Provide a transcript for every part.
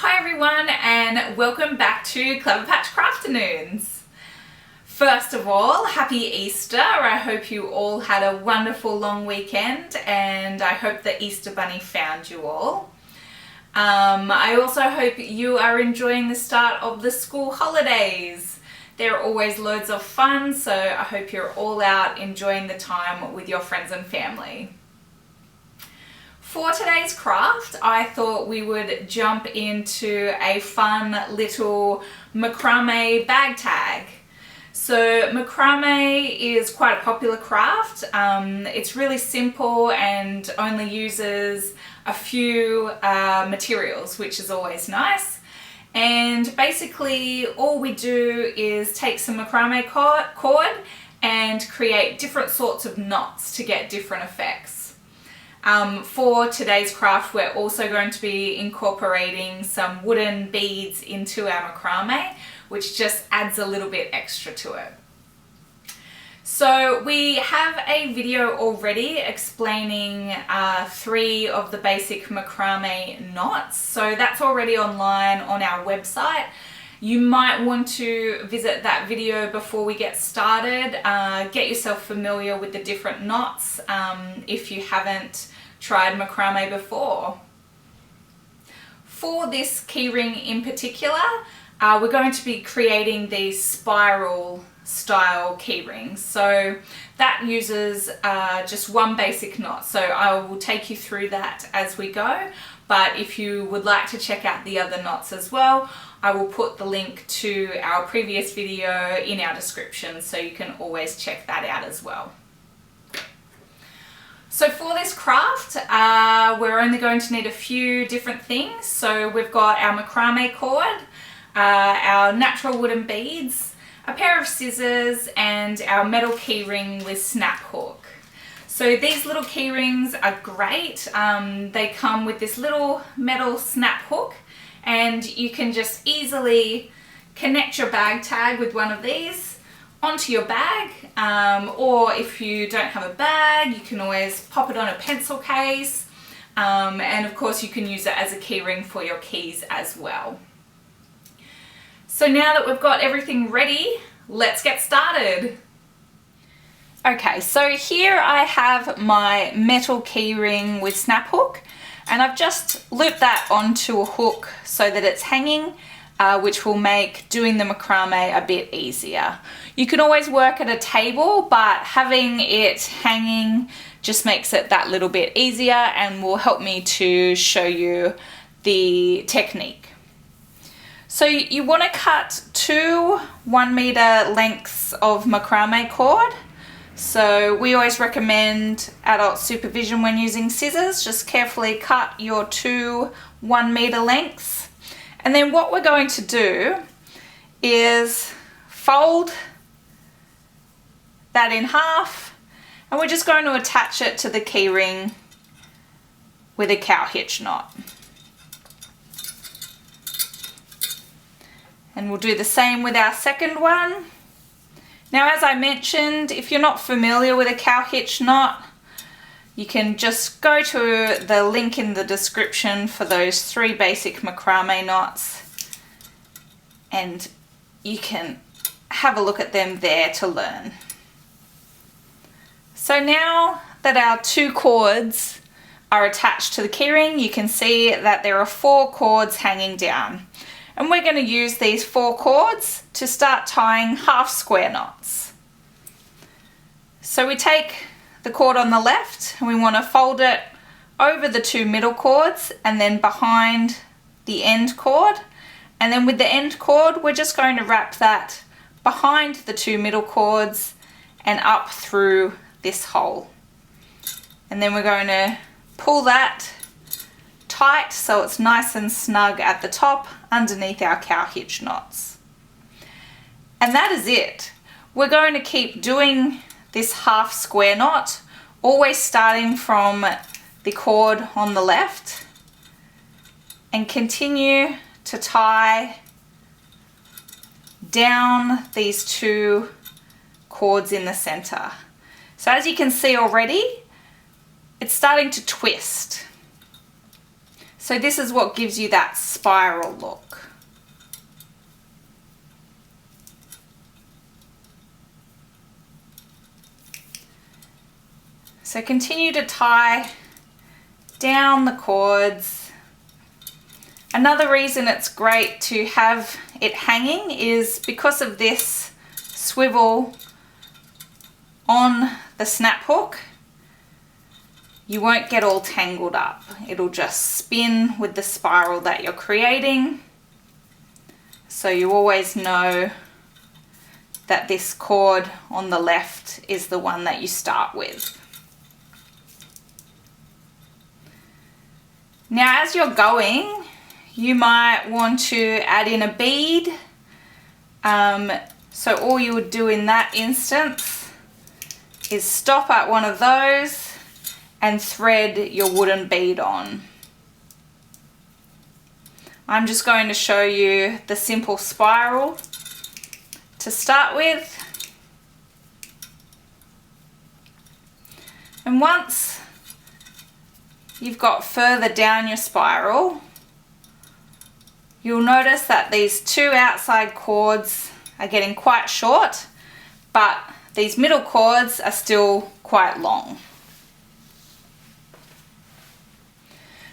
Hi everyone and welcome back to Clever Patch Crafternoons. First of all, happy Easter. I hope you all had a wonderful long weekend and I hope the Easter Bunny found you all. I also hope you are enjoying the start of the school holidays. They're always loads of fun, so I hope you're all out enjoying the time with your friends and family. For today's craft, I thought we would jump into a fun little macrame bag tag. So macrame is quite a popular craft. It's really simple and only uses a few materials, which is always nice. And basically all we do is take some macrame cord and create different sorts of knots to get different effects. For today's craft, we're also going to be incorporating some wooden beads into our macrame, which just adds a little bit extra to it. So we have a video already explaining 3 of the basic macrame knots. So that's already online on our website. You might want to visit that video before we get started. Get yourself familiar with the different knots if you haven't tried macrame before. For this keyring in particular, we're going to be creating these spiral style keyrings. So that uses just one basic knot. So I will take you through that as we go. But if you would like to check out the other knots as well, I will put the link to our previous video in our description, so you can always check that out as well. So for this craft, we're only going to need a few different things. So we've got our macrame cord, our natural wooden beads, a pair of scissors, and our metal keyring with snap hook. So these little keyrings are great. They come with this little metal snap hook, and you can just easily connect your bag tag with one of these onto your bag, or if you don't have a bag, you can always pop it on a pencil case, and of course you can use it as a keyring for your keys as well. So now that we've got everything ready, let's get started. Okay, so here I have my metal keyring with snap hook, and I've just looped that onto a hook so that it's hanging, which will make doing the macrame a bit easier. You can always work at a table, but having it hanging just makes it that little bit easier and will help me to show you the technique. So you want to cut 2 1-meter lengths of macrame cord. So we always recommend adult supervision when using scissors. Just carefully cut your 2 1-meter lengths. And then what we're going to do is fold that in half, and we're just going to attach it to the keyring with a cow hitch knot. And we'll do the same with our second one. Now, as I mentioned, if you're not familiar with a cow hitch knot, you can just go to the link in the description for those 3 basic macrame knots, and you can have a look at them there to learn. So now that our 2 cords are attached to the keyring, you can see that there are 4 cords hanging down. And we're going to use these 4 cords to start tying half square knots. So we take the cord on the left and we want to fold it over the 2 middle cords and then behind the end cord. And then with the end cord, we're just going to wrap that behind the 2 middle cords and up through this hole. And then we're going to pull that tight so it's nice and snug at the top underneath our cow hitch knots. And that is it. We're going to keep doing this half square knot, always starting from the cord on the left, and continue to tie down these 2 cords in the center. So as you can see already, it's starting to twist. So this is what gives you that spiral look. So continue to tie down the cords. Another reason it's great to have it hanging is because of this swivel on the snap hook. You won't get all tangled up. It'll just spin with the spiral that you're creating. So you always know that this cord on the left is the one that you start with. Now as you're going, you might want to add in a bead. So all you would do in that instance is stop at one of those and thread your wooden bead on. I'm just going to show you the simple spiral to start with. And once you've got further down your spiral, you'll notice that these two outside cords are getting quite short, but these middle cords are still quite long.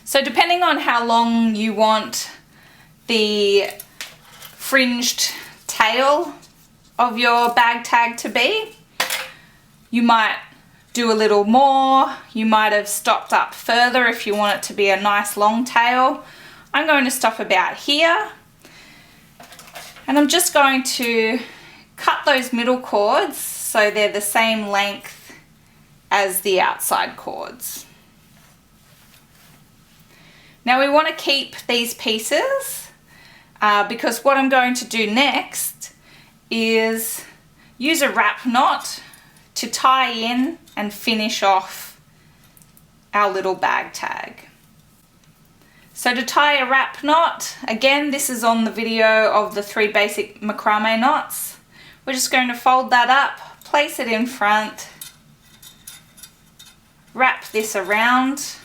So depending on how long you want the fringed tail of your bag tag to be, you might do a little more. You might have stopped up further if you want it to be a nice long tail. I'm going to stop about here, and I'm just going to cut those middle cords so they're the same length as the outside cords. Now we want to keep these pieces because what I'm going to do next is use a wrap knot to tie in and finish off our little bag tag. So to tie a wrap knot, again this is on the video of the 3 basic macrame knots. We're just going to fold that up, place it in front, wrap this around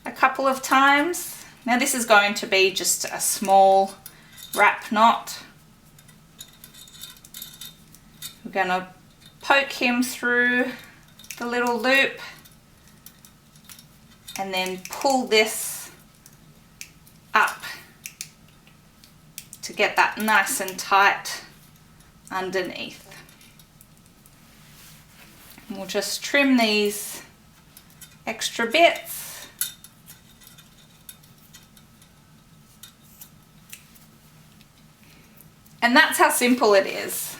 a couple of times. Now this is going to be just a small wrap knot. We're going to poke him through the little loop and then pull this up to get that nice and tight underneath. And we'll just trim these extra bits. And that's how simple it is.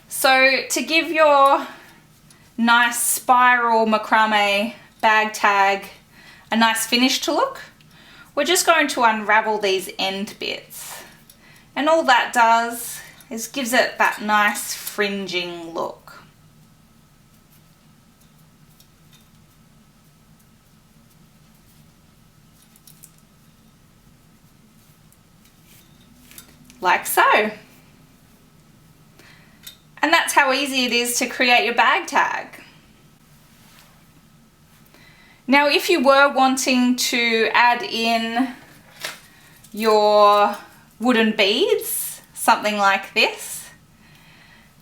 So to give your nice spiral macrame bag tag a nice finish to look, we're just going to unravel these end bits. And all that does is gives it that nice fringing look. Like so. And that's how easy it is to create your bag tag. Now if you were wanting to add in your wooden beads, something like this,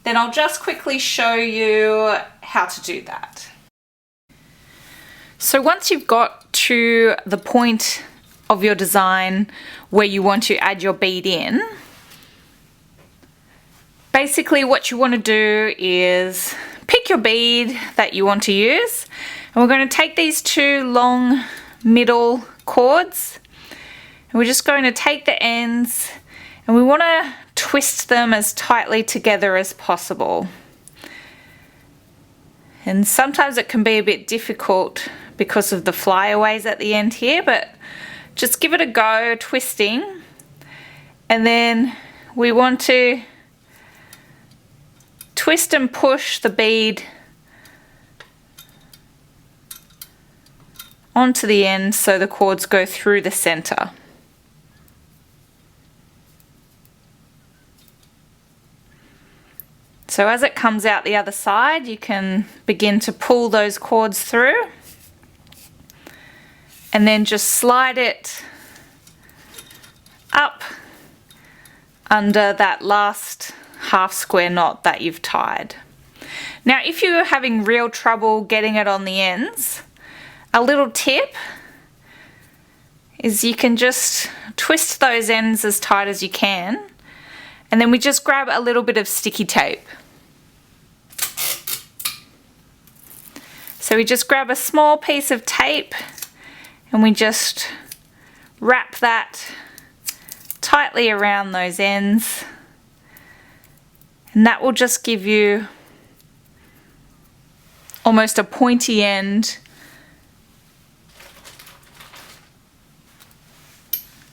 then I'll just quickly show you how to do that. So once you've got to the point of your design where you want to add your bead in, basically what you want to do is pick your bead that you want to use, and we're going to take these 2 long middle cords and we're just going to take the ends and we want to twist them as tightly together as possible. And sometimes it can be a bit difficult because of the flyaways at the end here, but just give it a go twisting, and then we want to twist and push the bead onto the end so the cords go through the center. So as it comes out the other side, you can begin to pull those cords through. and then just slide it up under that last half square knot that you've tied. Now if you're having real trouble getting it on the ends, a little tip is you can just twist those ends as tight as you can, and then we just grab a little bit of sticky tape. So we just grab a small piece of tape and we just wrap that tightly around those ends, and that will just give you almost a pointy end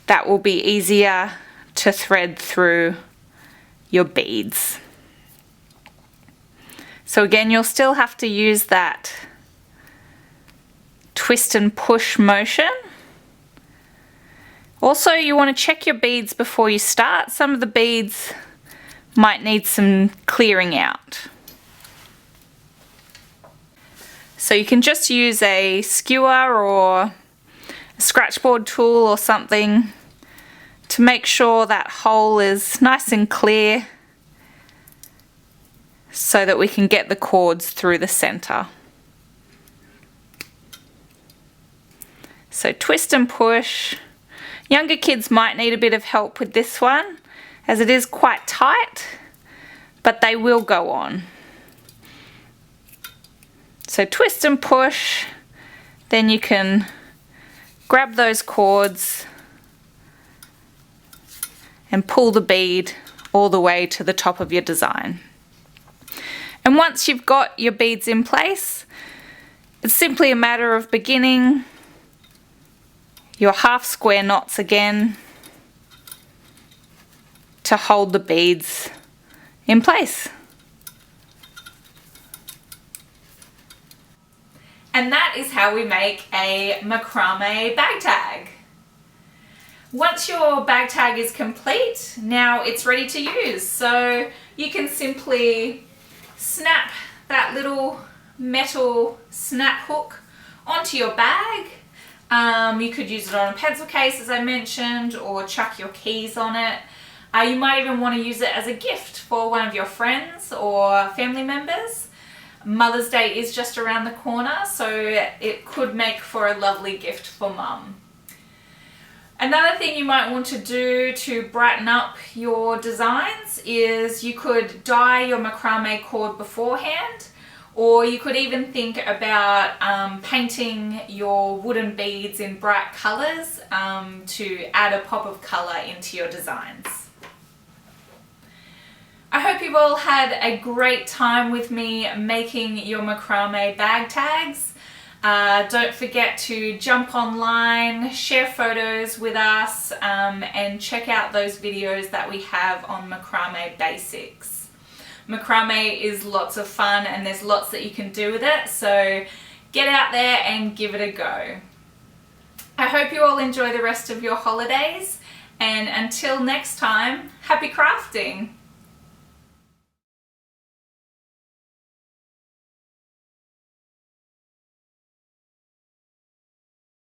that will be easier to thread through your beads. So again, you'll still have to use that twist and push motion. Also, you want to check your beads before you start. Some of the beads might need some clearing out. So you can just use a skewer or a scratchboard tool or something to make sure that hole is nice and clear so that we can get the cords through the center. So twist and push. Younger kids might need a bit of help with this one as it is quite tight, but they will go on. So twist and push, then you can grab those cords and pull the bead all the way to the top of your design. And once you've got your beads in place, it's simply a matter of beginning your half square knots again to hold the beads in place. And that is how we make a macrame bag tag. Once your bag tag is complete, now it's ready to use. So you can simply snap that little metal snap hook onto your bag. You could use it on a pencil case, as I mentioned, or chuck your keys on it. You might even want to use it as a gift for one of your friends or family members. Mother's Day is just around the corner, so it could make for a lovely gift for mum. Another thing you might want to do to brighten up your designs is you could dye your macrame cord beforehand, or you could even think about painting your wooden beads in bright colours to add a pop of colour into your designs. I hope you've all had a great time with me making your macrame bag tags. Don't forget to jump online, share photos with us, and check out those videos that we have on macrame basics. Macrame is lots of fun and there's lots that you can do with it, so get out there and give it a go. I hope you all enjoy the rest of your holidays, and until next time, happy crafting!